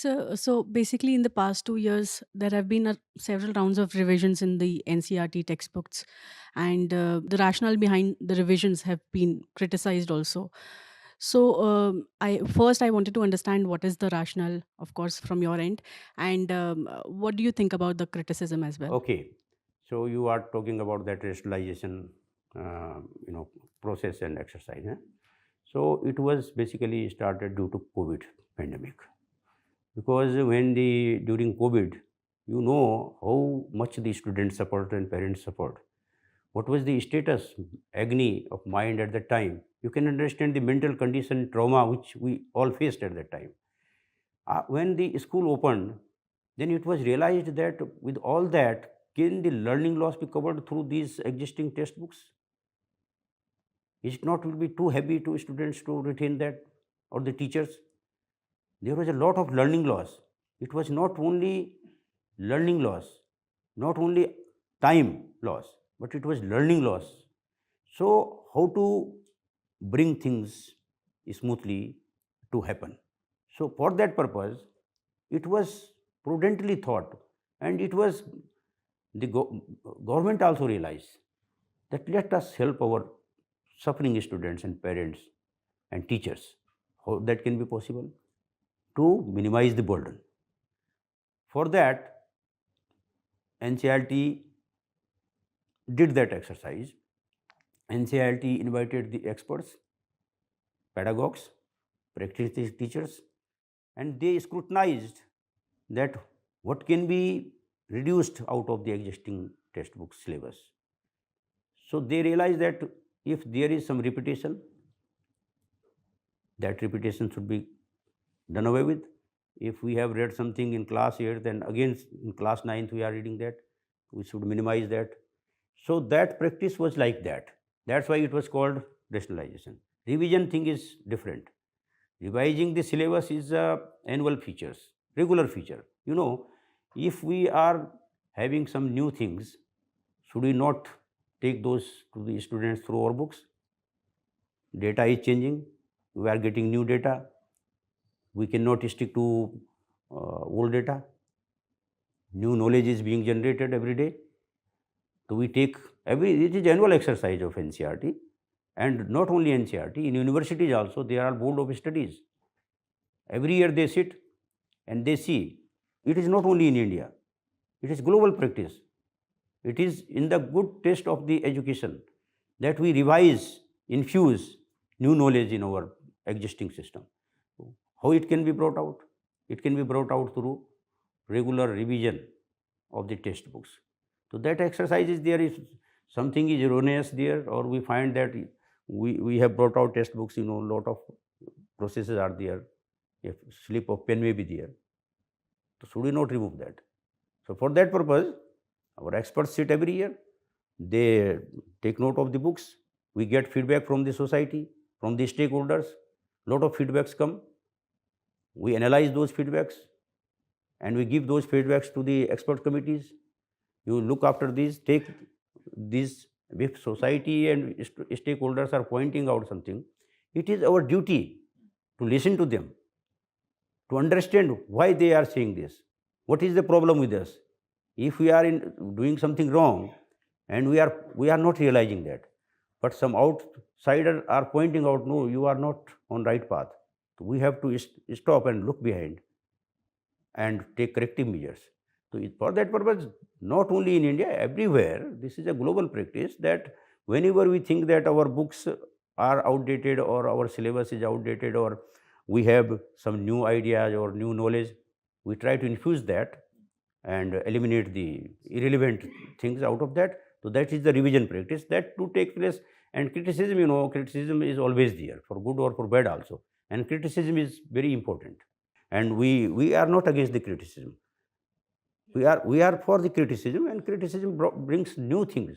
So basically, in the past 2 years, there have been several rounds of revisions in the NCERT textbooks, and the rationale behind the revisions have been criticized also. So, I wanted to understand what is the rationale, of course, from your end, and what do you think about the criticism as well? Okay, so you are talking about that rationalization, uh, you know, process and exercise. Eh? So it was basically started due to COVID pandemic, because when the during COVID, you know how much the students suffered and parents suffered. What was the status, agony of mind at that time? You can understand the mental condition, trauma which we all faced at that time. When the school opened, then it was realized that with all that, can the learning loss be covered through these existing textbooks? Is it not will be too heavy to students to retain that, or the teachers? There was a lot of learning loss. It was not only learning loss, not only time loss, but it was learning loss. So, how to bring things smoothly to happen? So, for that purpose, it was prudently thought, and it was the government also realized that let us help our suffering students and parents and teachers. How that can be possible? To minimize the burden. For that, NCERT did that exercise. NCERT invited the experts, pedagogues, practice teachers, and they scrutinized that what can be reduced out of the existing textbook syllabus. So they realized that if there is some repetition, that repetition should be done away with. If we have read something in class 8, then again in class 9th we are reading that, we should minimize that. So that practice was like that. That's why it was called rationalization. Revision thing is different. Revising the syllabus is a annual features, regular feature. You know, if we are having some new things, should we not take those to the students through our books? Data is changing. We are getting new data. We cannot stick to old data. New knowledge is being generated every day. So we take it is annual exercise of NCERT, and not only NCERT, in universities also there are board of studies. Every year they sit and they see. It is not only in India, it is global practice. It is in the good taste of the education that we revise, infuse new knowledge in our existing system. How it can be brought out? It can be brought out through regular revision of the textbooks. So that exercise is there. If something is erroneous there, or we find that we have brought out textbooks, you know, lot of processes are there. A slip of pen may be there. So should we not remove that? So for that purpose, our experts sit every year. They take note of the books. We get feedback from the society, from the stakeholders. Lot of feedbacks come. We analyze those feedbacks, and we give those feedbacks to the expert committees. You look after these, take these. If society and stakeholders are pointing out something, it is our duty to listen to them, to understand why they are saying this. What is the problem with us? If we are doing something wrong, and we are not realizing that, but some outsiders are pointing out, no, you are not on right path. So we have to stop and look behind and take corrective measures. So for that purpose, not only in India, everywhere, this is a global practice that whenever we think that our books are outdated, or our syllabus is outdated, or we have some new ideas or new knowledge, we try to infuse that and eliminate the irrelevant things out of that. So that is the revision practice that to take place. And criticism, you know, criticism is always there, for good or for bad also. And criticism is very important. And we are not against the criticism. We are for the criticism, and criticism brings new things.